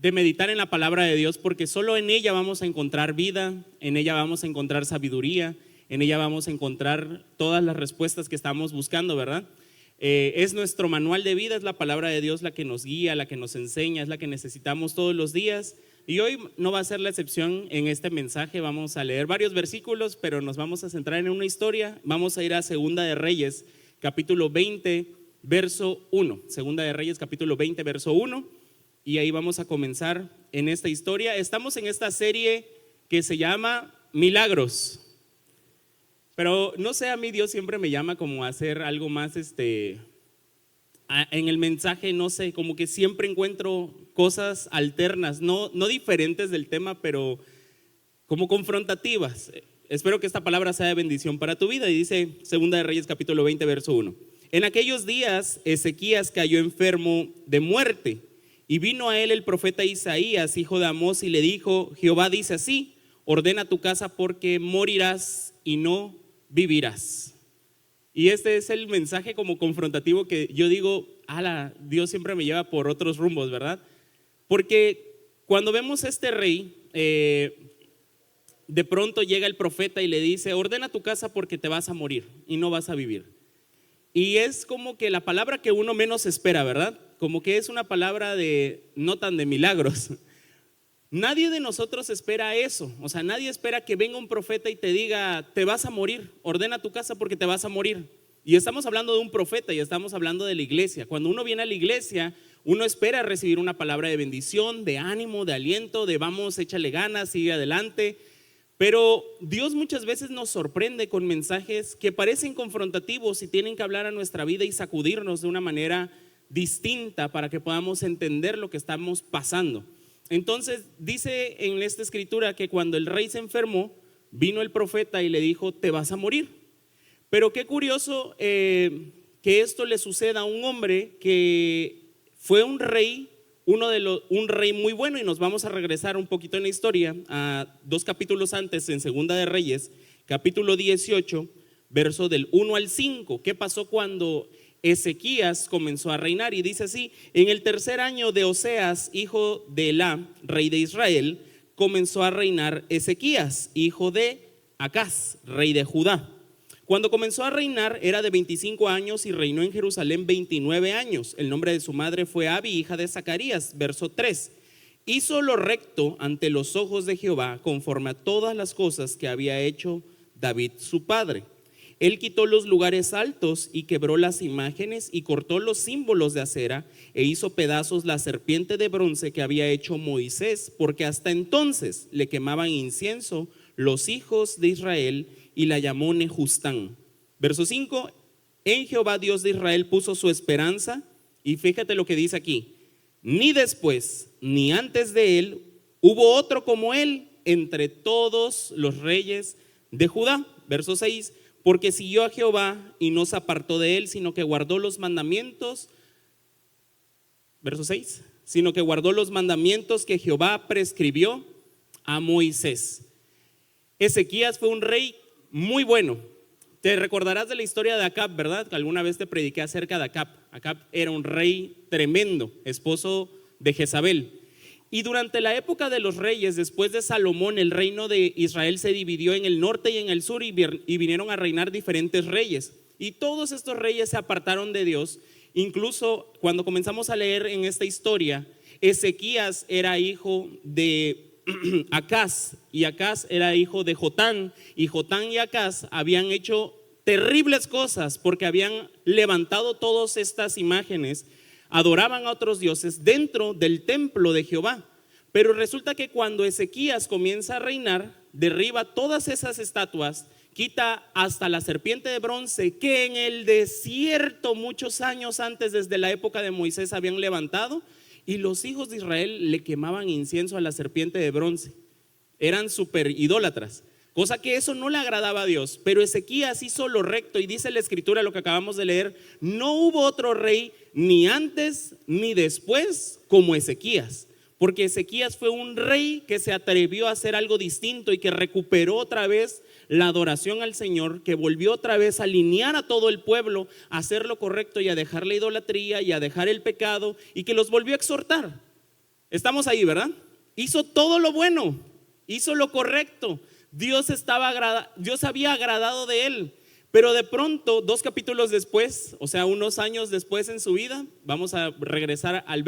de meditar en la palabra de Dios, porque solo en ella vamos a encontrar vida, en ella vamos a encontrar sabiduría, en ella vamos a encontrar todas las respuestas que estamos buscando, ¿verdad? Es nuestro manual de vida, es la palabra de Dios la que nos guía, la que nos enseña, es la que necesitamos todos los días. Y hoy no va a ser la excepción en este mensaje. Vamos a leer varios versículos, pero nos vamos a centrar en una historia. Vamos a ir a Segunda de Reyes, capítulo 20, verso 1. Segunda de Reyes, capítulo 20, verso 1. Y ahí vamos a comenzar en esta historia. Estamos en esta serie que se llama Milagros. Pero no sé, a mí Dios siempre me llama como a hacer algo más, en el mensaje, no sé, como que siempre encuentro cosas alternas, no diferentes del tema, pero como confrontativas. Espero que esta palabra sea de bendición para tu vida. Y dice Segunda de Reyes capítulo 20 verso 1. En aquellos días Ezequías cayó enfermo de muerte, y vino a él el profeta Isaías, hijo de Amós, y le dijo: Jehová dice así, ordena tu casa porque morirás y no vivirás. Y este es el mensaje como confrontativo que yo digo, Dios siempre me lleva por otros rumbos, ¿verdad? Porque cuando vemos a este rey, de pronto llega el profeta y le dice: ordena tu casa porque te vas a morir y no vas a vivir. Y es como que la palabra que uno menos espera, ¿verdad? Como que es una palabra no tan de milagros. Nadie de nosotros espera eso, o sea, nadie espera que venga un profeta y te diga: te vas a morir, ordena tu casa porque te vas a morir. Y estamos hablando de un profeta y estamos hablando de la iglesia. Cuando uno viene a la iglesia, uno espera recibir una palabra de bendición, de ánimo, de aliento, de vamos, échale ganas, sigue adelante. Pero Dios muchas veces nos sorprende con mensajes que parecen confrontativos y tienen que hablar a nuestra vida y sacudirnos de una manera distinta para que podamos entender lo que estamos pasando. Entonces dice en esta escritura que cuando el rey se enfermó, vino el profeta y le dijo: te vas a morir. Pero qué curioso que esto le suceda a un hombre que fue un rey, un rey muy bueno. Y nos vamos a regresar un poquito en la historia a 2 capítulos antes, en Segunda de Reyes, capítulo 18, verso del 1 al 5. ¿Qué pasó cuando Ezequías comenzó a reinar? Y dice así: en el tercer año de Oseas, hijo de Elá, rey de Israel, comenzó a reinar Ezequías, hijo de Acaz, rey de Judá. Cuando comenzó a reinar era de 25 años y reinó en Jerusalén 29 años. El nombre de su madre fue Abi, hija de Zacarías. Verso 3. Hizo lo recto ante los ojos de Jehová, conforme a todas las cosas que había hecho David su padre. Él quitó los lugares altos y quebró las imágenes y cortó los símbolos de acera e hizo pedazos la serpiente de bronce que había hecho Moisés, porque hasta entonces le quemaban incienso los hijos de Israel, y la llamó Nehustán. Verso 5. En Jehová Dios de Israel puso su esperanza, y fíjate lo que dice aquí: ni después ni antes de él hubo otro como él entre todos los reyes de Judá. Verso 6. Porque siguió a Jehová y no se apartó de él, sino que guardó los mandamientos. Verso 6. Sino que guardó los mandamientos que Jehová prescribió a Moisés. Ezequías fue un rey muy bueno. Te recordarás de la historia de Acab, ¿verdad? Que alguna vez te prediqué acerca de Acab. Acab era un rey tremendo, esposo de Jezabel. Y durante la época de los reyes, después de Salomón, el reino de Israel se dividió en el norte y en el sur, y vinieron a reinar diferentes reyes. Y todos estos reyes se apartaron de Dios. Incluso cuando comenzamos a leer en esta historia, Ezequías era hijo de Acaz, y Acaz era hijo de Jotán, y Jotán y Acaz habían hecho terribles cosas porque habían levantado todas estas imágenes, adoraban a otros dioses dentro del templo de Jehová. Pero resulta que cuando Ezequías comienza a reinar, derriba todas esas estatuas, quita hasta la serpiente de bronce que en el desierto muchos años antes, desde la época de Moisés, habían levantado. Y los hijos de Israel le quemaban incienso a la serpiente de bronce. Eran súper idólatras, cosa que eso no le agradaba a Dios. Pero Ezequías hizo lo recto, y dice la escritura, lo que acabamos de leer: no hubo otro rey ni antes ni después como Ezequías. Porque Ezequías fue un rey que se atrevió a hacer algo distinto y que recuperó otra vez la adoración al Señor, que volvió otra vez a alinear a todo el pueblo a hacer lo correcto y a dejar la idolatría y a dejar el pecado, y que los volvió a exhortar. Estamos ahí, ¿verdad? Hizo todo lo bueno, hizo lo correcto. Dios había agradado de él. Pero de pronto, 2 capítulos después, o sea, unos años después en su vida, vamos a regresar al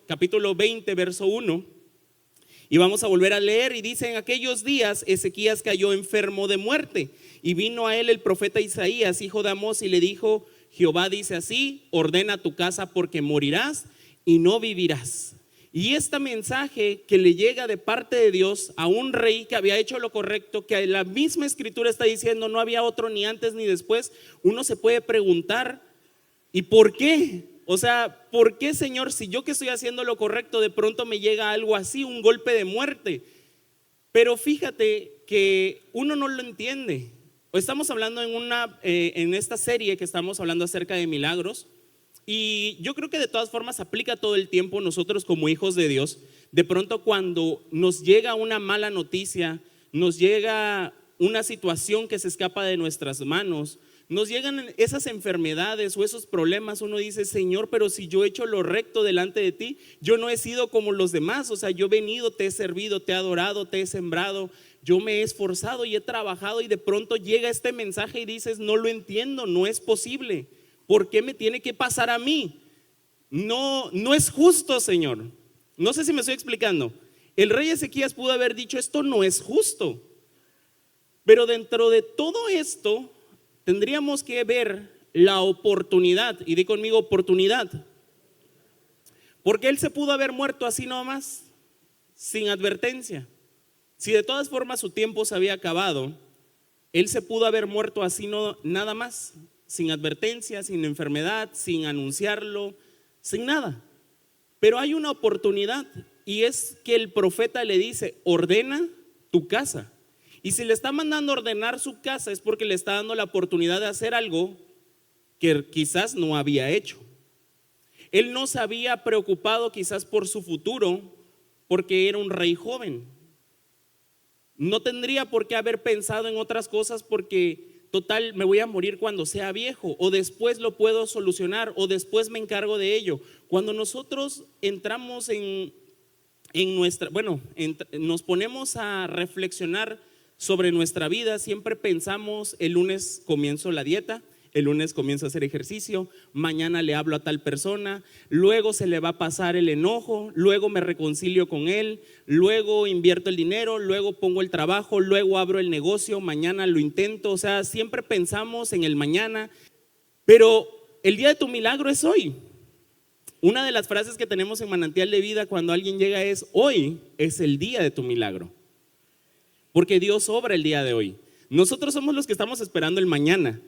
capítulo 20, verso 1, y vamos a volver a leer, y dice: en aquellos días Ezequías cayó enfermo de muerte, y vino a él el profeta Isaías, hijo de Amós, y le dijo: Jehová dice así, ordena tu casa porque morirás y no vivirás. Y este mensaje que le llega de parte de Dios a un rey que había hecho lo correcto, que la misma escritura está diciendo no había otro ni antes ni después, uno se puede preguntar: ¿y por qué? O sea, ¿por qué, Señor, si yo que estoy haciendo lo correcto de pronto me llega algo así, un golpe de muerte? Pero fíjate que uno no lo entiende. Estamos hablando en esta serie que estamos hablando acerca de milagros. Y yo creo que de todas formas aplica todo el tiempo. Nosotros como hijos de Dios, de pronto cuando nos llega una mala noticia, nos llega una situación que se escapa de nuestras manos, nos llegan esas enfermedades o esos problemas, uno dice: Señor, pero si yo he hecho lo recto delante de ti, yo no he sido como los demás. O sea, yo he venido, te he servido, te he adorado, te he sembrado, yo me he esforzado y he trabajado, y de pronto llega este mensaje y dices: no lo entiendo, no es posible. ¿Por qué me tiene que pasar a mí? No es justo, Señor. No sé si me estoy explicando. El rey Ezequías pudo haber dicho: esto no es justo. Pero dentro de todo esto tendríamos que ver la oportunidad. Y di conmigo: oportunidad. Porque él se pudo haber muerto así nomás, sin advertencia. Si de todas formas su tiempo se había acabado, él se pudo haber muerto así, no, nada más, sin advertencia, sin enfermedad, sin anunciarlo, sin nada. Pero hay una oportunidad, y es que el profeta le dice: ordena tu casa. Y si le está mandando ordenar su casa, es porque le está dando la oportunidad de hacer algo que quizás no había hecho. Él no se había preocupado quizás por su futuro, porque era un rey joven. No tendría por qué haber pensado en otras cosas, porque total, me voy a morir cuando sea viejo, o después lo puedo solucionar, o después me encargo de ello. Cuando nosotros entramos nos ponemos a reflexionar sobre nuestra vida, siempre pensamos: el lunes comienzo la dieta, el lunes comienzo a hacer ejercicio, mañana le hablo a tal persona, luego se le va a pasar el enojo, luego me reconcilio con él, luego invierto el dinero, luego pongo el trabajo, luego abro el negocio, mañana lo intento. O sea, siempre pensamos en el mañana, pero el día de tu milagro es hoy. Una de las frases que tenemos en Manantial de Vida cuando alguien llega es: hoy es el día de tu milagro, porque Dios obra el día de hoy. Nosotros somos los que estamos esperando el mañana.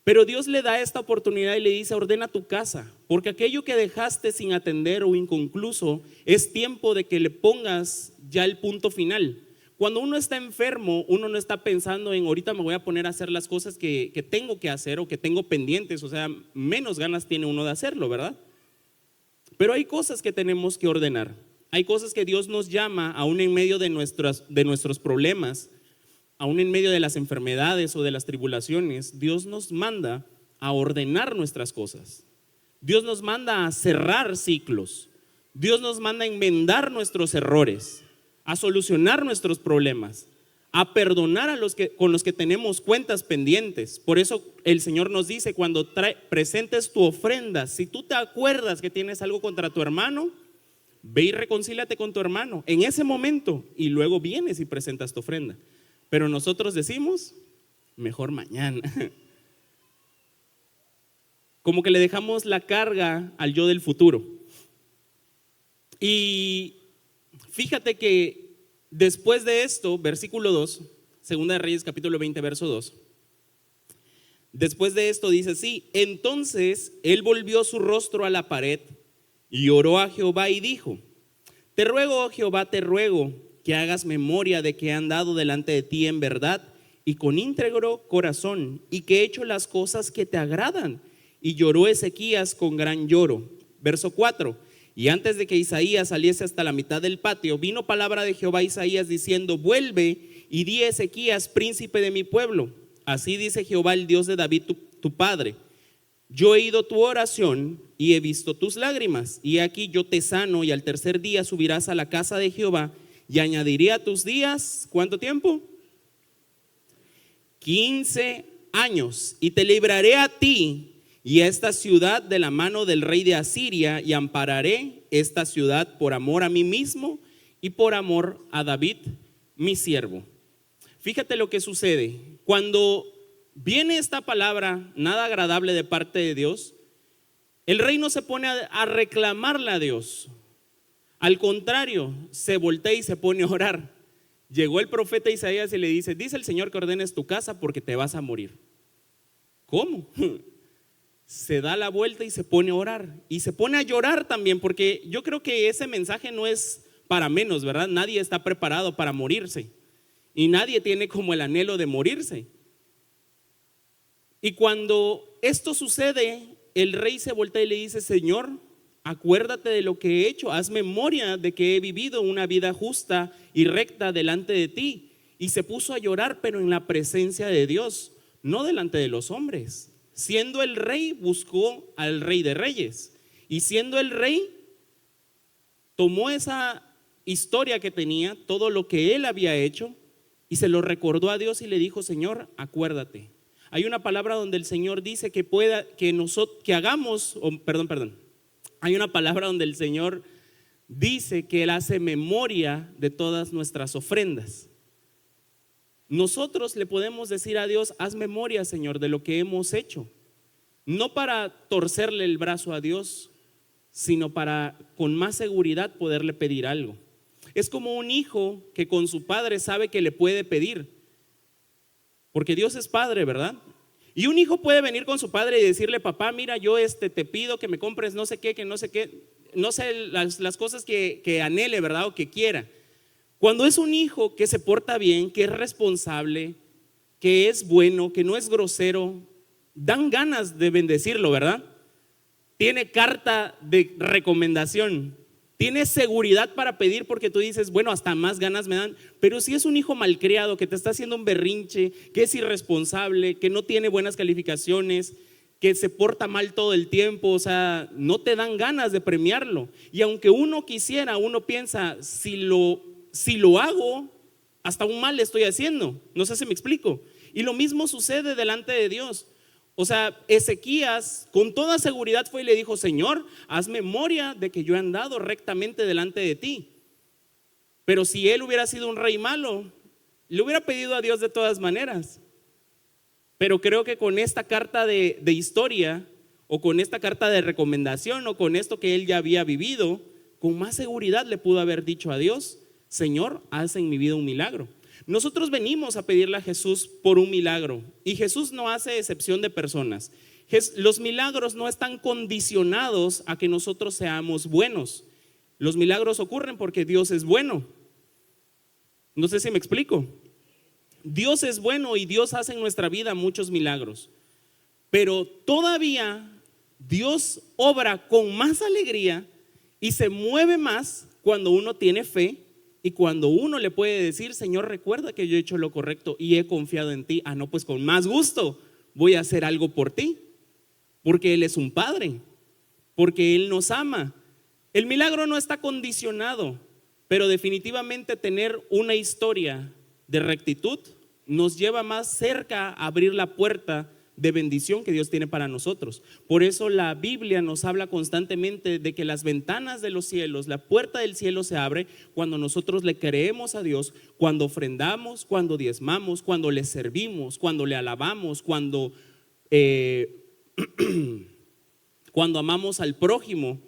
Pero Dios le da esta oportunidad y le dice: ordena tu casa, porque aquello que dejaste sin atender o inconcluso, es tiempo de que le pongas ya el punto final. Cuando uno está enfermo, uno no está pensando en: ahorita me voy a poner a hacer las cosas que tengo que hacer o que tengo pendientes. O sea, menos ganas tiene uno de hacerlo, ¿verdad? Pero hay cosas que tenemos que ordenar. Hay cosas que Dios nos llama, aún en medio de nuestros problemas, aún en medio de las enfermedades o de las tribulaciones. Dios nos manda a ordenar nuestras cosas. Dios nos manda a cerrar ciclos. Dios nos manda a enmendar nuestros errores, a solucionar nuestros problemas, a perdonar con los que tenemos cuentas pendientes. Por eso el Señor nos dice: cuando presentes tu ofrenda, si tú te acuerdas que tienes algo contra tu hermano, ve y reconcíliate con tu hermano en ese momento, y luego vienes y presentas tu ofrenda. Pero nosotros decimos: mejor mañana. Como que le dejamos la carga al yo del futuro. Y fíjate que después de esto, versículo 2, Segunda de Reyes capítulo 20, verso 2. Después de esto dice así: entonces él volvió su rostro a la pared y oró a Jehová y dijo: te ruego, oh Jehová, te ruego que hagas memoria de que he andado delante de ti en verdad y con íntegro corazón, y que he hecho las cosas que te agradan. Y lloró Ezequías con gran lloro. Verso 4. Y antes de que Isaías saliese hasta la mitad del patio, vino palabra de Jehová a Isaías diciendo: vuelve y di a Ezequías, príncipe de mi pueblo: así dice Jehová, el Dios de David tu padre: yo he oído tu oración y he visto tus lágrimas, y aquí yo te sano, y al tercer día subirás a la casa de Jehová, y añadiré a tus días, ¿cuánto tiempo? 15 años, y te libraré a ti y a esta ciudad de la mano del rey de Asiria, y ampararé esta ciudad por amor a mí mismo y por amor a David, mi siervo. Fíjate lo que sucede. Cuando viene esta palabra nada agradable de parte de Dios, el rey no se pone a reclamarle a Dios. Al contrario, se voltea y se pone a orar. Llegó el profeta Isaías y le dice: dice el Señor que ordenes tu casa porque te vas a morir. ¿Cómo? Se da la vuelta y se pone a orar. Y se pone a llorar también, porque yo creo que ese mensaje no es para menos, ¿verdad? Nadie está preparado para morirse. Y nadie tiene como el anhelo de morirse. Y cuando esto sucede, el rey se voltea y le dice: Señor, acuérdate de lo que he hecho, haz memoria de que he vivido una vida justa y recta delante de ti. Y se puso a llorar, pero en la presencia de Dios, no delante de los hombres. Siendo el rey, buscó al rey de reyes. Y siendo el rey, tomó esa historia que tenía, todo lo que él había hecho, y se lo recordó a Dios y le dijo: Señor, acuérdate. Hay una palabra donde el Señor dice hay una palabra donde el Señor dice que Él hace memoria de todas nuestras ofrendas. Nosotros le podemos decir a Dios: haz memoria, Señor, de lo que hemos hecho. No para torcerle el brazo a Dios, sino para con más seguridad poderle pedir algo. Es como un hijo que con su padre sabe que le puede pedir, porque Dios es padre, ¿verdad? Y un hijo puede venir con su padre y decirle: papá, mira, yo te pido que me compres no sé qué, no sé las cosas que anhele, ¿verdad? O que quiera. Cuando es un hijo que se porta bien, que es responsable, que es bueno, que no es grosero, dan ganas de bendecirlo, ¿verdad? Tiene carta de recomendación, tiene seguridad para pedir, porque tú dices: bueno, hasta más ganas me dan. Pero si es un hijo malcriado que te está haciendo un berrinche, que es irresponsable, que no tiene buenas calificaciones, que se porta mal todo el tiempo, o sea, no te dan ganas de premiarlo. Y aunque uno quisiera, uno piensa: si lo hago, hasta un mal le estoy haciendo. No sé si me explico. Y lo mismo sucede delante de Dios. O sea, Ezequías con toda seguridad fue y le dijo: Señor, haz memoria de que yo he andado rectamente delante de ti. Pero si él hubiera sido un rey malo, le hubiera pedido a Dios de todas maneras. Pero creo que con esta carta de historia, o con esta carta de recomendación, o con esto que él ya había vivido, con más seguridad le pudo haber dicho a Dios: Señor, haz en mi vida un milagro. Nosotros venimos a pedirle a Jesús por un milagro, y Jesús no hace excepción de personas. Los milagros no están condicionados a que nosotros seamos buenos. Los milagros ocurren porque Dios es bueno. No sé si me explico. Dios es bueno y Dios hace en nuestra vida muchos milagros, pero todavía Dios obra con más alegría y se mueve más cuando uno tiene fe. Y cuando uno le puede decir: Señor, recuerda que yo he hecho lo correcto y he confiado en ti. No, pues con más gusto voy a hacer algo por ti, porque Él es un padre, porque Él nos ama. El milagro no está condicionado, pero definitivamente tener una historia de rectitud nos lleva más cerca a abrir la puerta de bendición que Dios tiene para nosotros. Por eso la Biblia nos habla constantemente de que las ventanas de los cielos, la puerta del cielo se abre cuando nosotros le creemos a Dios, cuando ofrendamos, cuando diezmamos, cuando le servimos, cuando le alabamos, cuando amamos al prójimo,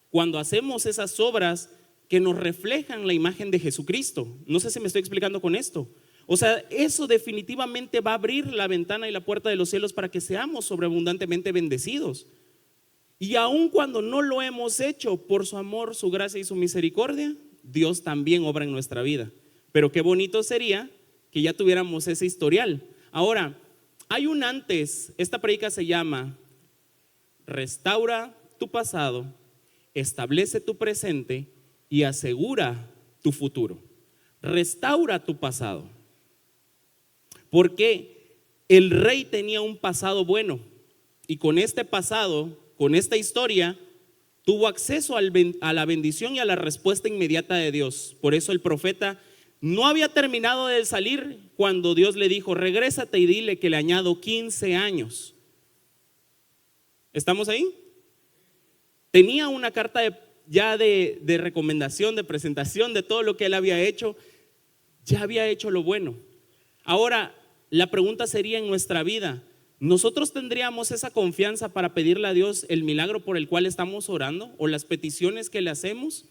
cuando hacemos esas obras que nos reflejan la imagen de Jesucristo. No sé si me estoy explicando con esto. O sea, eso definitivamente va a abrir la ventana y la puerta de los cielos para que seamos sobreabundantemente bendecidos. Y aun cuando no lo hemos hecho, por su amor, su gracia y su misericordia, Dios también obra en nuestra vida. Pero qué bonito sería que ya tuviéramos ese historial. Ahora, hay un antes. Esta prédica se llama: restaura tu pasado, establece tu presente y asegura tu futuro. Restaura tu pasado. Porque el rey tenía un pasado bueno, y con este pasado, con esta historia, tuvo acceso a la bendición y a la respuesta inmediata de Dios. Por eso el profeta no había terminado de salir cuando Dios le dijo: regrésate y dile que le añado 15 años. ¿Estamos ahí? Tenía una carta ya de recomendación, de presentación de todo lo que él había hecho. Ya había hecho lo bueno. Ahora, la pregunta sería en nuestra vida: ¿nosotros tendríamos esa confianza para pedirle a Dios el milagro por el cual estamos orando o las peticiones que le hacemos?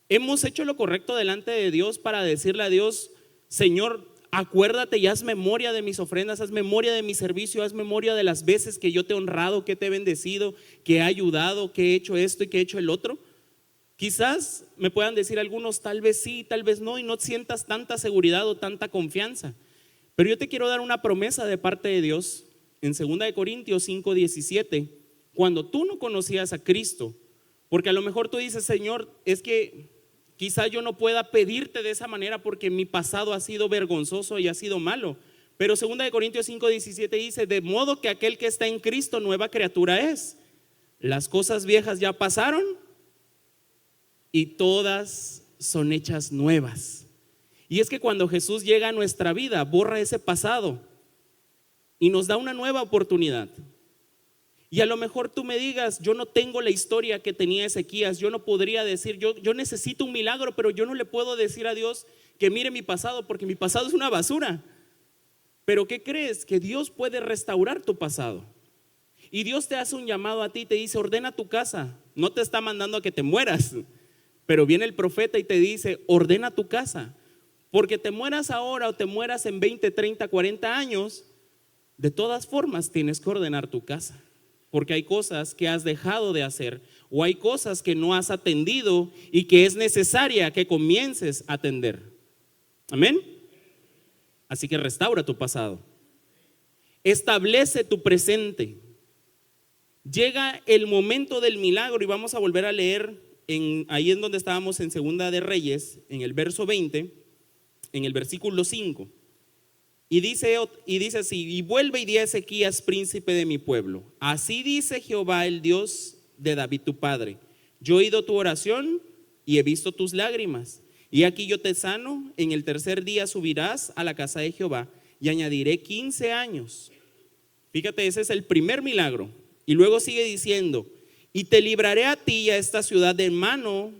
¿Hemos hecho lo correcto delante de Dios para decirle a Dios: Señor, acuérdate y haz memoria de mis ofrendas, haz memoria de mi servicio, haz memoria de las veces que yo te he honrado, que te he bendecido, que he ayudado, que he hecho esto y que he hecho el otro? Quizás me puedan decir algunos, tal vez sí, tal vez no, y no sientas tanta seguridad o tanta confianza. Pero yo te quiero dar una promesa de parte de Dios en 2 de Corintios 5:17, cuando tú no conocías a Cristo, porque a lo mejor tú dices: Señor, es que quizá yo no pueda pedirte de esa manera porque mi pasado ha sido vergonzoso y ha sido malo. Pero 2 de Corintios 5:17 dice: de modo que aquel que está en Cristo nueva criatura es. Las cosas viejas ya pasaron y todas son hechas nuevas. Y es que cuando Jesús llega a nuestra vida, borra ese pasado y nos da una nueva oportunidad. Y a lo mejor tú me digas: yo no tengo la historia que tenía Ezequías, yo no podría decir, yo necesito un milagro, pero yo no le puedo decir a Dios que mire mi pasado, porque mi pasado es una basura. Pero ¿qué crees? Que Dios puede restaurar tu pasado. Y Dios te hace un llamado a ti, te dice: ordena tu casa. No te está mandando a que te mueras, pero viene el profeta y te dice: ordena tu casa. Porque te mueras ahora o te mueras en 20, 30, 40 años, de todas formas tienes que ordenar tu casa. Porque hay cosas que has dejado de hacer o hay cosas que no has atendido y que es necesaria que comiences a atender. Amén. Así que restaura tu pasado. Establece tu presente. Llega el momento del milagro y vamos a volver a leer ahí en donde estábamos en Segunda de Reyes, en el verso 20, en el versículo 5. Y dice así: y vuelve y di a Ezequías, príncipe de mi pueblo: así dice Jehová, el Dios de David tu padre: yo he oído tu oración y he visto tus lágrimas, y aquí yo te sano. En el tercer día subirás a la casa de Jehová y añadiré 15 años. Fíjate, ese es el primer milagro. Y luego sigue diciendo: y te libraré a ti y a esta ciudad de mano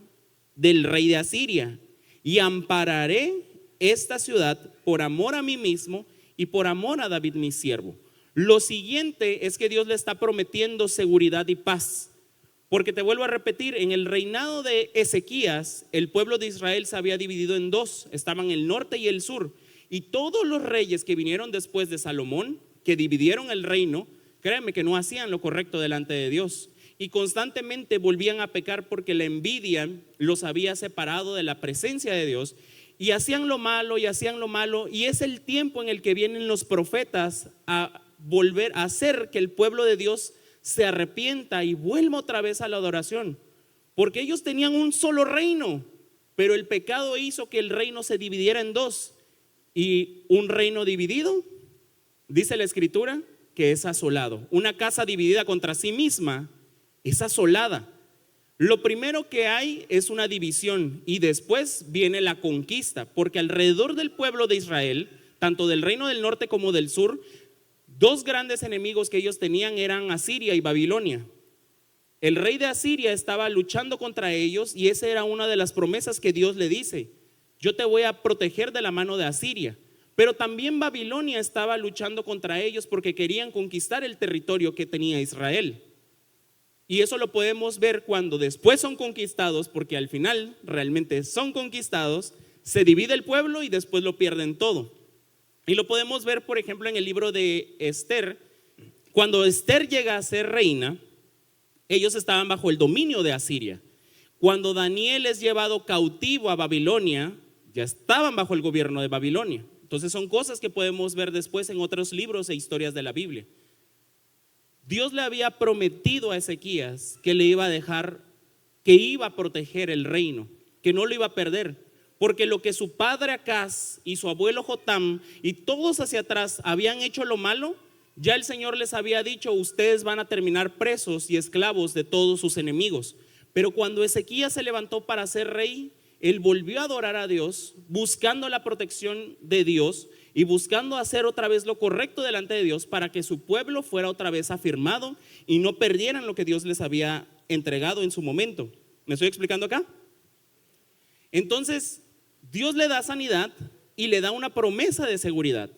del rey de Asiria, y ampararé esta ciudad por amor a mí mismo y por amor a David mi siervo. Lo siguiente es que Dios le está prometiendo seguridad y paz. Porque te vuelvo a repetir, en el reinado de Ezequías, el pueblo de Israel se había dividido en dos: estaban el norte y el sur. Y todos los reyes que vinieron después de Salomón, que dividieron el reino, créeme que no hacían lo correcto delante de Dios. Y constantemente volvían a pecar porque la envidia los había separado de la presencia de Dios. Y hacían lo malo y hacían lo malo. Y es el tiempo en el que vienen los profetas a volver a hacer que el pueblo de Dios se arrepienta y vuelva otra vez a la adoración. Porque ellos tenían un solo reino, pero el pecado hizo que el reino se dividiera en dos. Y un reino dividido, dice la escritura, que es asolado. Una casa dividida contra sí misma es asolada. Lo primero que hay es una división y después viene la conquista, porque alrededor del pueblo de Israel, tanto del reino del norte como del sur, dos grandes enemigos que ellos tenían eran Asiria y Babilonia. El rey de Asiria estaba luchando contra ellos y esa era una de las promesas que Dios le dice: yo te voy a proteger de la mano de Asiria. Pero también Babilonia estaba luchando contra ellos porque querían conquistar el territorio que tenía Israel. Y eso lo podemos ver cuando después son conquistados, porque al final realmente son conquistados, se divide el pueblo y después lo pierden todo. Y lo podemos ver, por ejemplo, en el libro de Esther. Cuando Esther llega a ser reina, ellos estaban bajo el dominio de Asiria. Cuando Daniel es llevado cautivo a Babilonia, ya estaban bajo el gobierno de Babilonia. Entonces son cosas que podemos ver después en otros libros e historias de la Biblia. Dios le había prometido a Ezequías que le iba a dejar, que iba a proteger el reino, que no lo iba a perder, porque lo que su padre Acaz y su abuelo Jotam y todos hacia atrás habían hecho lo malo, Ya el Señor les había dicho: ustedes van a terminar presos y esclavos de todos sus enemigos. Pero cuando Ezequías se levantó para ser rey, él volvió a adorar a Dios, buscando la protección de Dios y buscando hacer otra vez lo correcto delante de Dios, para que su pueblo fuera otra vez afirmado y no perdieran lo que Dios les había entregado en su momento. ¿Me estoy explicando acá? Entonces, Dios le da sanidad y le da una promesa de seguridad.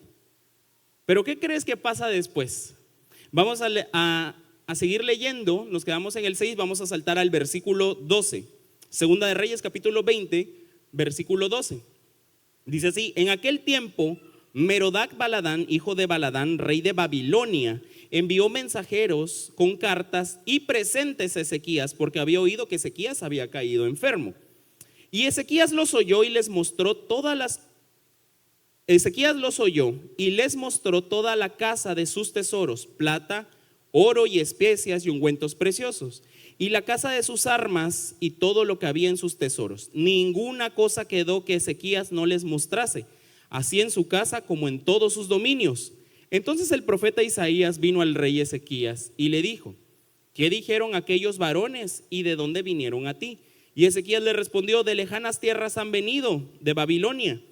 Pero ¿qué crees que pasa después? Vamos a seguir leyendo, nos quedamos en el 6, vamos a saltar al versículo 12. Segunda de Reyes, capítulo 20, versículo 12. Dice así: en aquel tiempo, Merodac Baladán, hijo de Baladán, rey de Babilonia, envió mensajeros con cartas y presentes a Ezequías, porque había oído que Ezequías había caído enfermo. Y Ezequías los oyó y les mostró toda la casa de sus tesoros, plata, oro y especias y ungüentos preciosos, y la casa de sus armas y todo lo que había en sus tesoros. Ninguna cosa quedó que Ezequías no les mostrase, así en su casa como en todos sus dominios. Entonces el profeta Isaías vino al rey Ezequías y le dijo: ¿qué dijeron aquellos varones y de dónde vinieron a ti? Y Ezequías le respondió: de lejanas tierras han venido, de Babilonia.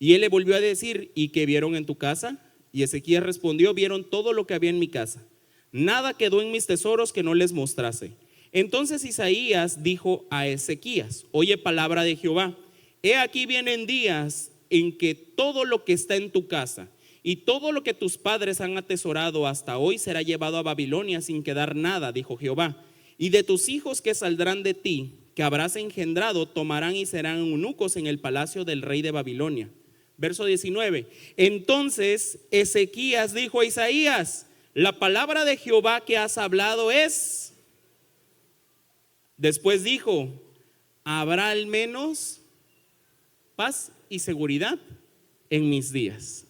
Y él le volvió a decir: ¿y qué vieron en tu casa? Y Ezequías respondió: vieron todo lo que había en mi casa. Nada quedó en mis tesoros que no les mostrase. Entonces Isaías dijo a Ezequías: oye palabra de Jehová, he aquí vienen días en que todo lo que está en tu casa y todo lo que tus padres han atesorado hasta hoy será llevado a Babilonia sin quedar nada, dijo Jehová. Y de tus hijos que saldrán de ti, que habrás engendrado, tomarán y serán eunucos en el palacio del rey de Babilonia. Verso 19. Entonces Ezequías dijo a Isaías: la palabra de Jehová que has hablado es. Después dijo: habrá al menos paz y seguridad en mis días.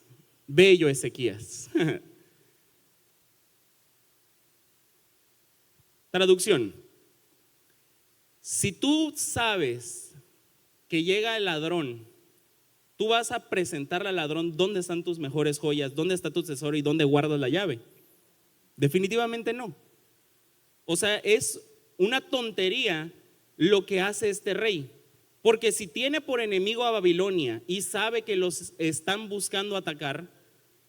Bello Ezequías. Traducción: si tú sabes que llega el ladrón, tú vas a presentarle al ladrón dónde están tus mejores joyas, dónde está tu tesoro y dónde guardas la llave. Definitivamente no. O sea, es una tontería lo que hace este rey, porque si tiene por enemigo a Babilonia y sabe que los están buscando atacar,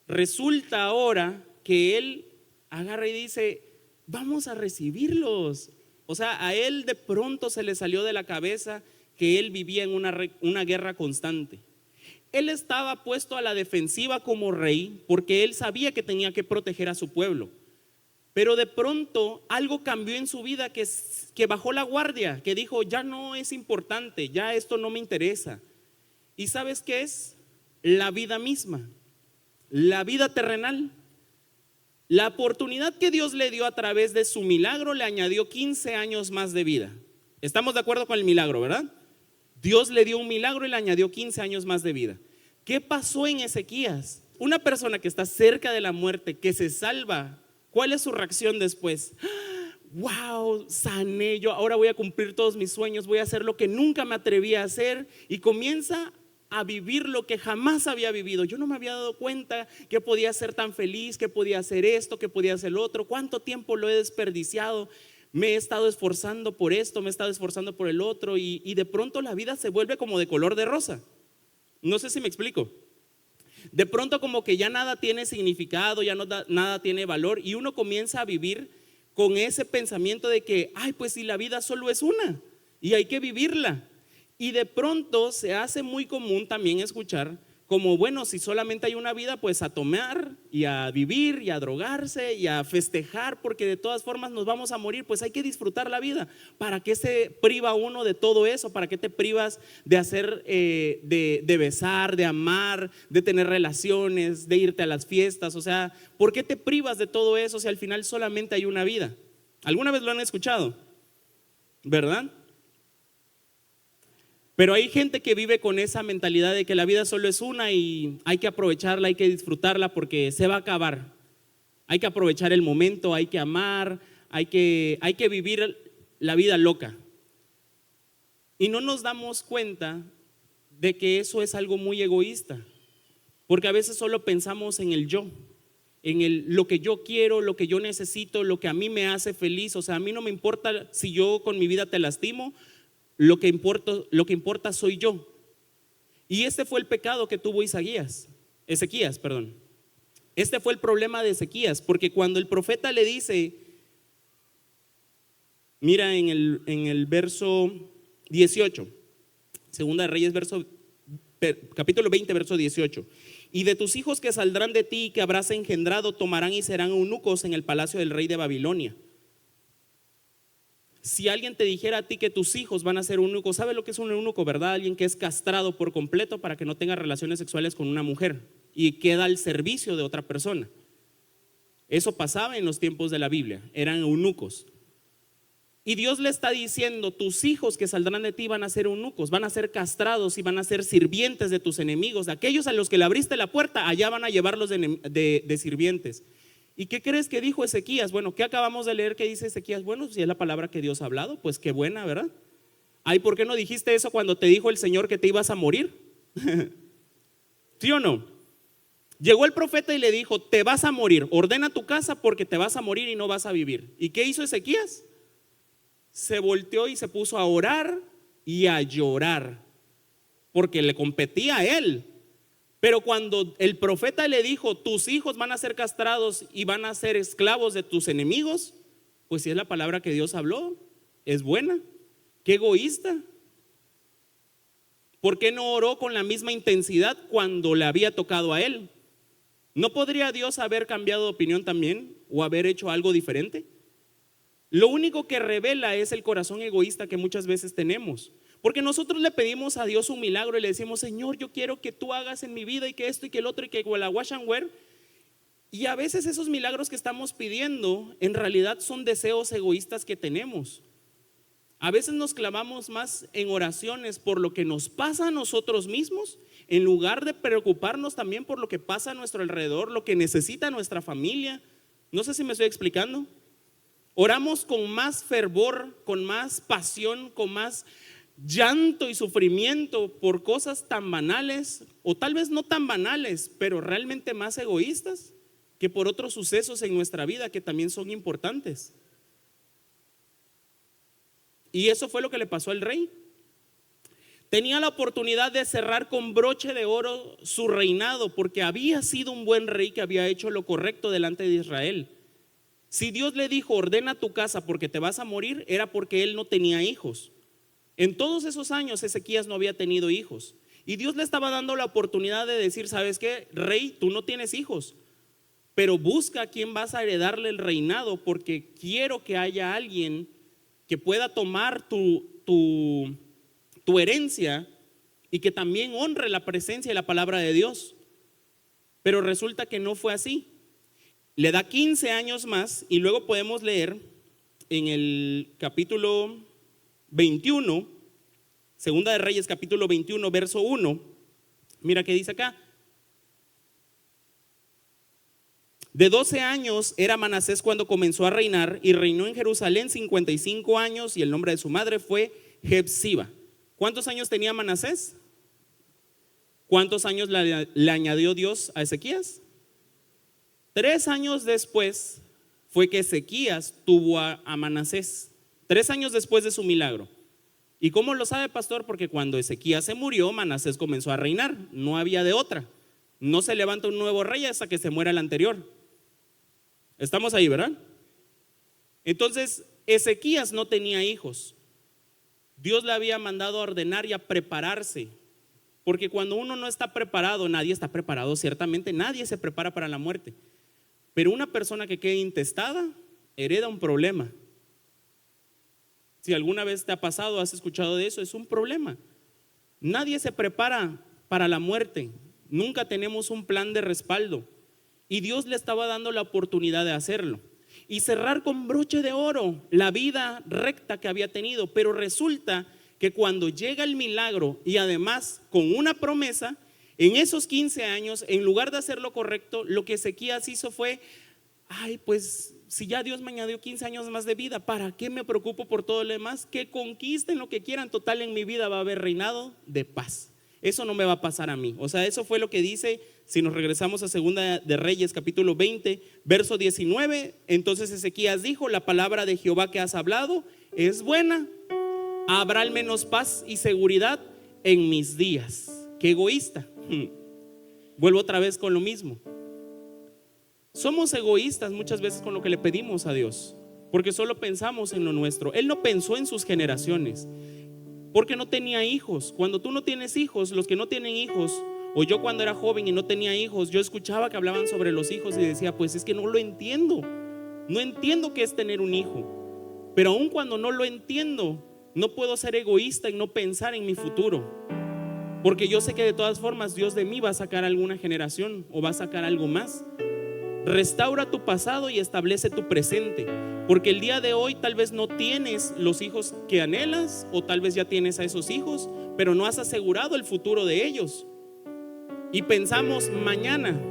resulta ahora que él agarra y dice: vamos a recibirlos. O sea, a él de pronto se le salió de la cabeza que él vivía en una guerra constante. Él estaba puesto a la defensiva como rey porque él sabía que tenía que proteger a su pueblo. Pero de pronto algo cambió en su vida, que bajó la guardia, que dijo: ya no es importante, ya esto no me interesa. ¿Y sabes qué es? La vida misma, la vida terrenal. La oportunidad que Dios le dio a través de su milagro le añadió 15 años más de vida. ¿Estamos de acuerdo con el milagro, verdad? Dios le dio un milagro y le añadió 15 años más de vida. ¿Qué pasó en Ezequías? Una persona que está cerca de la muerte, que se salva, ¿cuál es su reacción después? Wow, sané, yo ahora voy a cumplir todos mis sueños, voy a hacer lo que nunca me atreví a hacer, y comienza a vivir lo que jamás había vivido. Yo no me había dado cuenta que podía ser tan feliz, que podía hacer esto, que podía hacer lo otro. ¿Cuánto tiempo lo he desperdiciado? Me he estado esforzando por esto, me he estado esforzando por el otro, y de pronto la vida se vuelve como de color de rosa. No sé si me explico. De pronto como que ya nada tiene significado, ya nada tiene valor, y uno comienza a vivir con ese pensamiento de que, ay, pues si la vida solo es una y hay que vivirla. Y de pronto se hace muy común también escuchar como, bueno, si solamente hay una vida, pues a tomar y a vivir y a drogarse y a festejar, porque de todas formas nos vamos a morir. Pues hay que disfrutar la vida. ¿Para qué se priva uno de todo eso? ¿Para qué te privas de hacer, de besar, de amar, de tener relaciones, de irte a las fiestas? O sea, ¿por qué te privas de todo eso si al final solamente hay una vida? ¿Alguna vez lo han escuchado? ¿Verdad? Pero hay gente que vive con esa mentalidad de que la vida solo es una y hay que aprovecharla, hay que disfrutarla porque se va a acabar. Hay que aprovechar el momento, hay que amar, hay que vivir la vida loca. Y no nos damos cuenta de que eso es algo muy egoísta, porque a veces solo pensamos en el yo. lo que yo quiero, lo que yo necesito, lo que a mí me hace feliz. O sea, a mí no me importa si yo con mi vida te lastimo, lo que importa soy yo. Y este fue el pecado que tuvo Ezequías, perdón. Este fue el problema de Ezequías, porque cuando el profeta le dice, mira en el verso 18, Segunda de Reyes, capítulo 20, verso 18. Y de tus hijos que saldrán de ti y que habrás engendrado, tomarán y serán eunucos en el palacio del rey de Babilonia. Si alguien te dijera a ti que tus hijos van a ser eunucos, ¿sabe lo que es un eunuco, verdad? Alguien que es castrado por completo para que no tenga relaciones sexuales con una mujer y queda al servicio de otra persona. Eso pasaba en los tiempos de la Biblia, eran eunucos. Y Dios le está diciendo, tus hijos que saldrán de ti van a ser eunucos, van a ser castrados y van a ser sirvientes de tus enemigos. De aquellos a los que le abriste la puerta, allá van a llevarlos de sirvientes. ¿Y qué crees que dijo Ezequías? Bueno, ¿qué acabamos de leer que dice Ezequías? Bueno, si es la palabra que Dios ha hablado, pues qué buena, ¿verdad? Ay, ¿por qué no dijiste eso cuando te dijo el Señor que te ibas a morir? ¿Sí o no? Llegó el profeta y le dijo, te vas a morir, ordena tu casa porque te vas a morir y no vas a vivir. ¿Y qué hizo Ezequías? Se volteó y se puso a orar y a llorar, porque le competía a él. Pero cuando el profeta le dijo, tus hijos van a ser castrados y van a ser esclavos de tus enemigos, pues si es la palabra que Dios habló, es buena. Qué egoísta. ¿Por qué no oró con la misma intensidad cuando le había tocado a él? ¿No podría Dios haber cambiado de opinión también o haber hecho algo diferente? Lo único que revela es el corazón egoísta que muchas veces tenemos. Porque nosotros le pedimos a Dios un milagro y le decimos, Señor, yo quiero que tú hagas en mi vida y que esto y que el otro y que la wash and wear. Y a veces esos milagros que estamos pidiendo en realidad son deseos egoístas que tenemos. A veces nos clavamos más en oraciones por lo que nos pasa a nosotros mismos, en lugar de preocuparnos también por lo que pasa a nuestro alrededor, lo que necesita nuestra familia. No sé si me estoy explicando. Oramos con más fervor, con más pasión, con más llanto y sufrimiento por cosas tan banales, o tal vez no tan banales, pero realmente más egoístas, que por otros sucesos en nuestra vida que también son importantes. Y eso fue lo que le pasó al rey. Tenía la oportunidad de cerrar con broche de oro su reinado, porque había sido un buen rey que había hecho lo correcto delante de Israel. Si Dios le dijo, ordena tu casa porque te vas a morir, era porque él no tenía hijos. En todos esos años Ezequías no había tenido hijos. Y Dios le estaba dando la oportunidad de decir, ¿sabes qué? Rey, tú no tienes hijos, pero busca a quien vas a heredarle el reinado, porque quiero que haya alguien que pueda tomar tu herencia y que también honre la presencia y la palabra de Dios. Pero resulta que no fue así. Le da 15 años más y luego podemos leer en el capítulo 21, Segunda de Reyes capítulo 21, verso 1. Mira qué dice acá. De 12 años era Manasés cuando comenzó a reinar y reinó en Jerusalén 55 años y el nombre de su madre fue Jepsiba. ¿Cuántos años tenía Manasés? ¿Cuántos años le añadió Dios a Ezequías? 3 años después fue que Ezequías tuvo a Manasés. 3 años después de su milagro. ¿Y cómo lo sabe, pastor? Porque cuando Ezequías se murió, Manasés comenzó a reinar. No había de otra. No se levanta un nuevo rey hasta que se muera el anterior. Estamos ahí, ¿verdad? Entonces, Ezequías no tenía hijos. Dios le había mandado a ordenar y a prepararse. Porque cuando uno no está preparado, nadie está preparado, ciertamente. Nadie se prepara para la muerte. Pero una persona que quede intestada hereda un problema. Si alguna vez te ha pasado, has escuchado de eso, es un problema. Nadie se prepara para la muerte. Nunca tenemos un plan de respaldo. Y Dios le estaba dando la oportunidad de hacerlo y cerrar con broche de oro la vida recta que había tenido. Pero resulta que cuando llega el milagro y además con una promesa, en esos 15 años, en lugar de hacer lo correcto, lo que Ezequías hizo fue, ay, pues si ya Dios me añadió 15 años más de vida, ¿para qué me preocupo por todo lo demás? Que conquisten lo que quieran, total en mi vida va a haber reinado de paz. Eso no me va a pasar a mí. O sea, eso fue lo que dice, si nos regresamos a Segunda de Reyes, capítulo 20, verso 19. Entonces Ezequías dijo: la palabra de Jehová que has hablado es buena. Habrá al menos paz y seguridad en mis días. Qué egoísta. Vuelvo otra vez con lo mismo. Somos egoístas muchas veces con lo que le pedimos a Dios, porque solo pensamos en lo nuestro. Él no pensó en sus generaciones, porque no tenía hijos. Cuando tú no tienes hijos, los que no tienen hijos, o yo cuando era joven y no tenía hijos, yo escuchaba que hablaban sobre los hijos y decía: pues es que no lo entiendo. No entiendo qué es tener un hijo. Pero aun cuando no lo entiendo, no puedo ser egoísta en no pensar en mi futuro, porque yo sé que de todas formas Dios de mí va a sacar alguna generación o va a sacar algo más. Restaura tu pasado y establece tu presente, porque el día de hoy tal vez no tienes los hijos que anhelas, o tal vez ya tienes a esos hijos, pero no has asegurado el futuro de ellos. Y pensamos: mañana,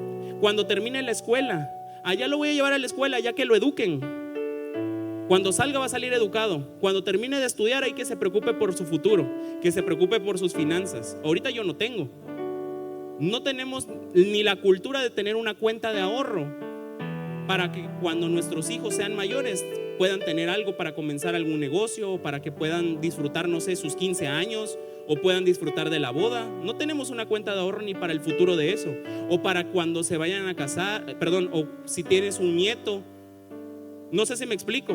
cuando termine la escuela, allá lo voy a llevar a la escuela, ya que lo eduquen. Cuando salga va a salir educado. Cuando termine de estudiar hay que se preocupe por su futuro, que se preocupe por sus finanzas. Ahorita yo no tengo. No tenemos ni la cultura de tener una cuenta de ahorro para que cuando nuestros hijos sean mayores puedan tener algo para comenzar algún negocio, o para que puedan disfrutar, no sé, sus 15 años, o puedan disfrutar de la boda. No tenemos una cuenta de ahorro ni para el futuro de eso, o para cuando se vayan a casar, perdón, o si tienes un nieto. No sé si me explico.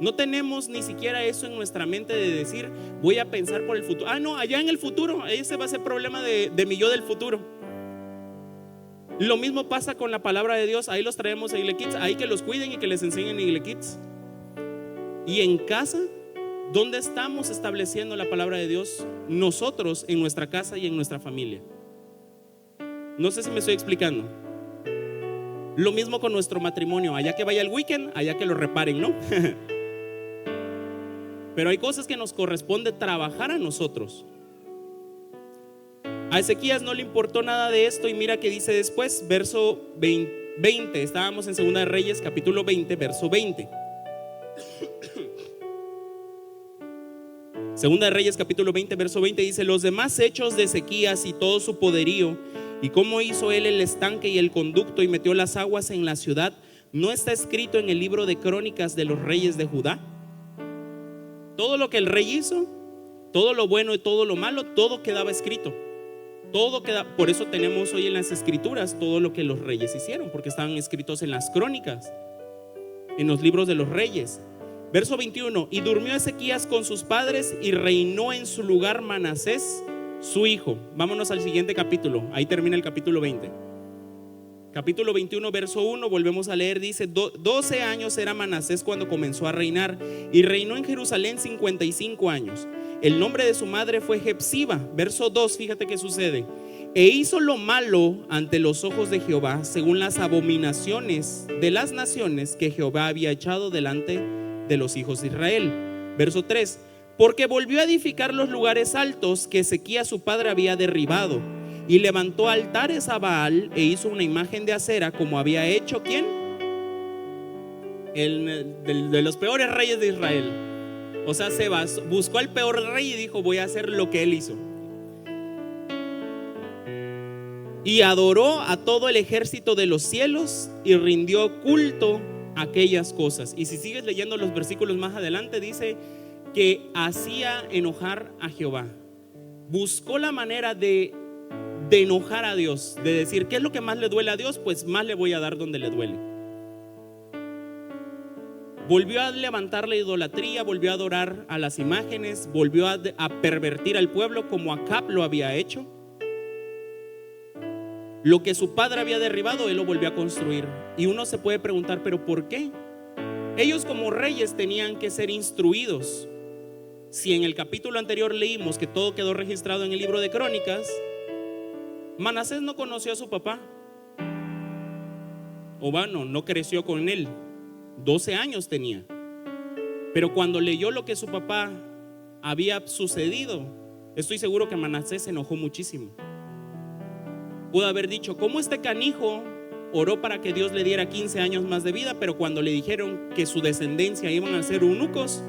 No tenemos ni siquiera eso en nuestra mente de decir: voy a pensar por el futuro. Ah, no, allá en el futuro, ese va a ser problema de mi yo del futuro. Lo mismo pasa con la palabra de Dios. Ahí los traemos a Igle Kids, ahí que los cuiden y que les enseñen en Igle Kids. Y en casa, ¿dónde estamos estableciendo la palabra de Dios? Nosotros, en nuestra casa y en nuestra familia. No sé si me estoy explicando. Lo mismo con nuestro matrimonio. Allá que vaya el weekend, allá que lo reparen, ¿no? Pero hay cosas que nos corresponde trabajar a nosotros. A Ezequías no le importó nada de esto, y mira que dice después, verso 20. Estábamos en Segunda de Reyes, capítulo 20, verso 20. Segunda de Reyes, capítulo 20, verso 20 dice: los demás hechos de Ezequías y todo su poderío, y cómo hizo él el estanque y el conducto y metió las aguas en la ciudad, ¿no está escrito en el libro de crónicas de los reyes de Judá? Todo lo que el rey hizo, todo lo bueno y todo lo malo, todo quedaba escrito. Todo queda. Por eso tenemos hoy en las escrituras todo lo que los reyes hicieron, porque estaban escritos en las crónicas, en los libros de los reyes. Verso 21: y durmió Ezequías con sus padres y reinó en su lugar Manasés su hijo. Vámonos al siguiente capítulo. Ahí termina el capítulo 20. Capítulo 21, verso 1, volvemos a leer. Dice: 12 años era Manasés cuando comenzó a reinar, y reinó en Jerusalén 55 años. El nombre de su madre fue Jepsiba. Verso 2, fíjate qué sucede: e hizo lo malo ante los ojos de Jehová, según las abominaciones de las naciones que Jehová había echado delante de los hijos de Israel. Verso 3: porque volvió a edificar los lugares altos que Ezequías su padre había derribado, y levantó altares a Baal, e hizo una imagen de acera, como había hecho ¿quién? De los peores reyes de Israel. O sea, buscó al peor rey y dijo: voy a hacer lo que él hizo. Y adoró a todo el ejército de los cielos y rindió culto a aquellas cosas. Y si sigues leyendo los versículos más adelante, dice que hacía enojar a Jehová. Buscó la manera de enojar a Dios, de decir: ¿qué es lo que más le duele a Dios? Pues más le voy a dar donde le duele. Volvió a levantar la idolatría, volvió a adorar a las imágenes, volvió a pervertir al pueblo como Acab lo había hecho. Lo que su padre había derribado, él lo volvió a construir. Y uno se puede preguntar: ¿pero por qué? Ellos como reyes tenían que ser instruidos. Si en el capítulo anterior leímos que todo quedó registrado en el libro de crónicas, Manasés no conoció a su papá, o bueno, no creció con él. 12 años tenía. Pero cuando leyó lo que su papá había sucedido, estoy seguro que Manasés se enojó muchísimo. Pudo haber dicho: ¿cómo este canijo oró para que Dios le diera 15 años más de vida, pero cuando le dijeron que su descendencia iban a ser eunucos?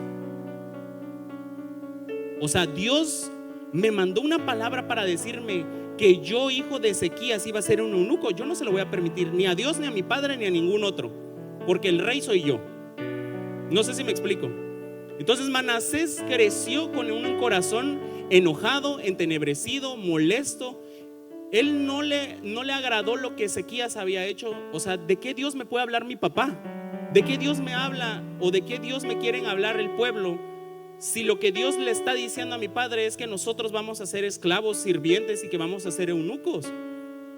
O sea, Dios me mandó una palabra para decirme que yo, hijo de Ezequías, iba a ser un eunuco. Yo no se lo voy a permitir ni a Dios, ni a mi padre, ni a ningún otro, porque el rey soy yo. No sé si me explico. Entonces Manasés creció con un corazón enojado, entenebrecido, molesto. Él no le agradó lo que Ezequías había hecho. O sea, ¿de qué Dios me puede hablar mi papá? ¿De qué Dios me habla o de qué Dios me quieren hablar el pueblo? Si lo que Dios le está diciendo a mi padre es que nosotros vamos a ser esclavos, sirvientes y que vamos a ser eunucos.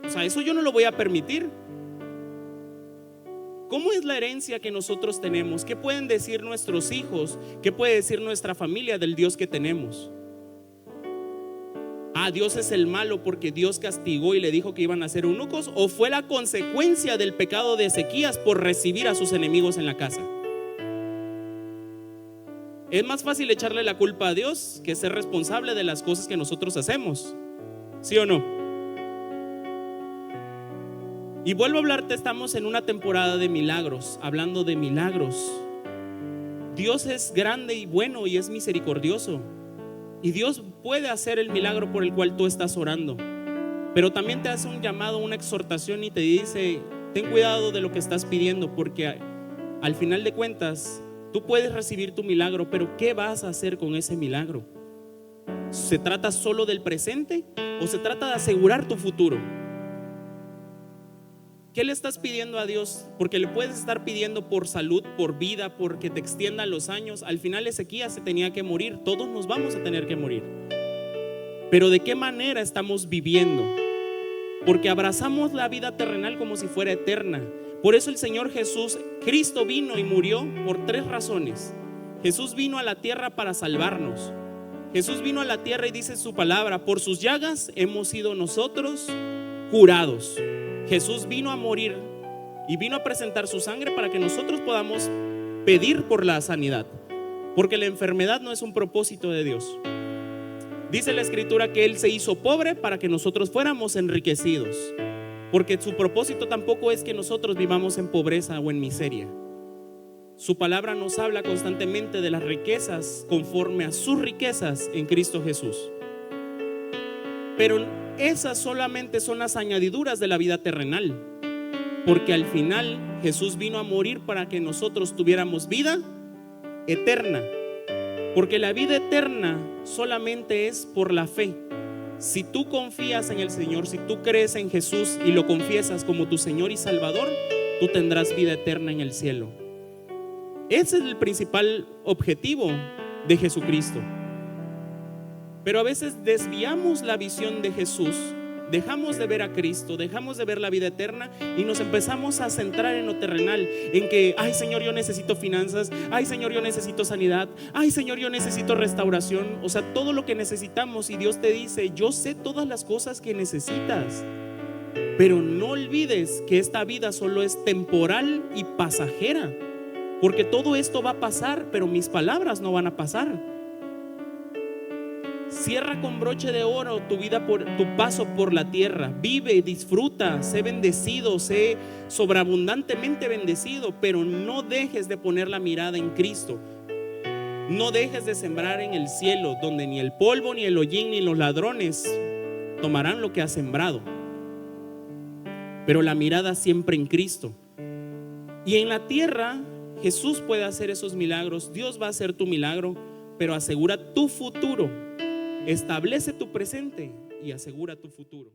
O sea, eso yo no lo voy a permitir. ¿Cómo es la herencia que nosotros tenemos? ¿Qué pueden decir nuestros hijos? ¿Qué puede decir nuestra familia del Dios que tenemos? Dios es el malo porque Dios castigó y le dijo que iban a ser eunucos, ¿o fue la consecuencia del pecado de Ezequías por recibir a sus enemigos en la casa? Es más fácil echarle la culpa a Dios que ser responsable de las cosas que nosotros hacemos, ¿sí o no? Y vuelvo a hablarte, estamos en una temporada de milagros, hablando de milagros. Dios es grande y bueno y es misericordioso, y Dios puede hacer el milagro por el cual tú estás orando. Pero también te hace un llamado, una exhortación y te dice: ten cuidado de lo que estás pidiendo, porque al final de cuentas tú puedes recibir tu milagro, pero ¿qué vas a hacer con ese milagro? ¿Se trata solo del presente o se trata de asegurar tu futuro? ¿Qué le estás pidiendo a Dios? Porque le puedes estar pidiendo por salud, por vida, porque te extiendan los años. Al final Ezequías se tenía que morir. Todos nos vamos a tener que morir. Pero ¿de qué manera estamos viviendo? Porque abrazamos la vida terrenal como si fuera eterna. Por eso el Señor Jesús, Cristo, vino y murió por 3 razones. Jesús vino a la tierra para salvarnos. Jesús vino a la tierra y dice su palabra: por sus llagas hemos sido nosotros curados. Jesús vino a morir y vino a presentar su sangre para que nosotros podamos pedir por la sanidad, porque la enfermedad no es un propósito de Dios. Dice la escritura que Él se hizo pobre para que nosotros fuéramos enriquecidos, porque su propósito tampoco es que nosotros vivamos en pobreza o en miseria. Su palabra nos habla constantemente de las riquezas conforme a sus riquezas en Cristo Jesús. Pero esas solamente son las añadiduras de la vida terrenal, porque al final Jesús vino a morir para que nosotros tuviéramos vida eterna, porque la vida eterna solamente es por la fe. Si tú confías en el Señor, si tú crees en Jesús y lo confiesas como tu Señor y Salvador, tú tendrás vida eterna en el cielo. Ese es el principal objetivo de Jesucristo. Pero a veces desviamos la visión de Jesús, dejamos de ver a Cristo, dejamos de ver la vida eterna y nos empezamos a centrar en lo terrenal, en que: ay Señor, yo necesito finanzas, ay Señor, yo necesito sanidad, ay Señor, yo necesito restauración. O sea, todo lo que necesitamos, y Dios te dice: yo sé todas las cosas que necesitas, pero no olvides que esta vida solo es temporal y pasajera, porque todo esto va a pasar, pero mis palabras no van a pasar. Cierra con broche de oro tu vida, por tu paso por la tierra. Vive, disfruta, sé bendecido, sé sobreabundantemente bendecido, pero no dejes de poner la mirada en Cristo. No dejes de sembrar en el cielo, donde ni el polvo, ni el hollín, ni los ladrones tomarán lo que has sembrado. Pero la mirada siempre en Cristo. Y en la tierra Jesús puede hacer esos milagros. Dios va a hacer tu milagro, pero asegura tu futuro. Establece tu presente y asegura tu futuro.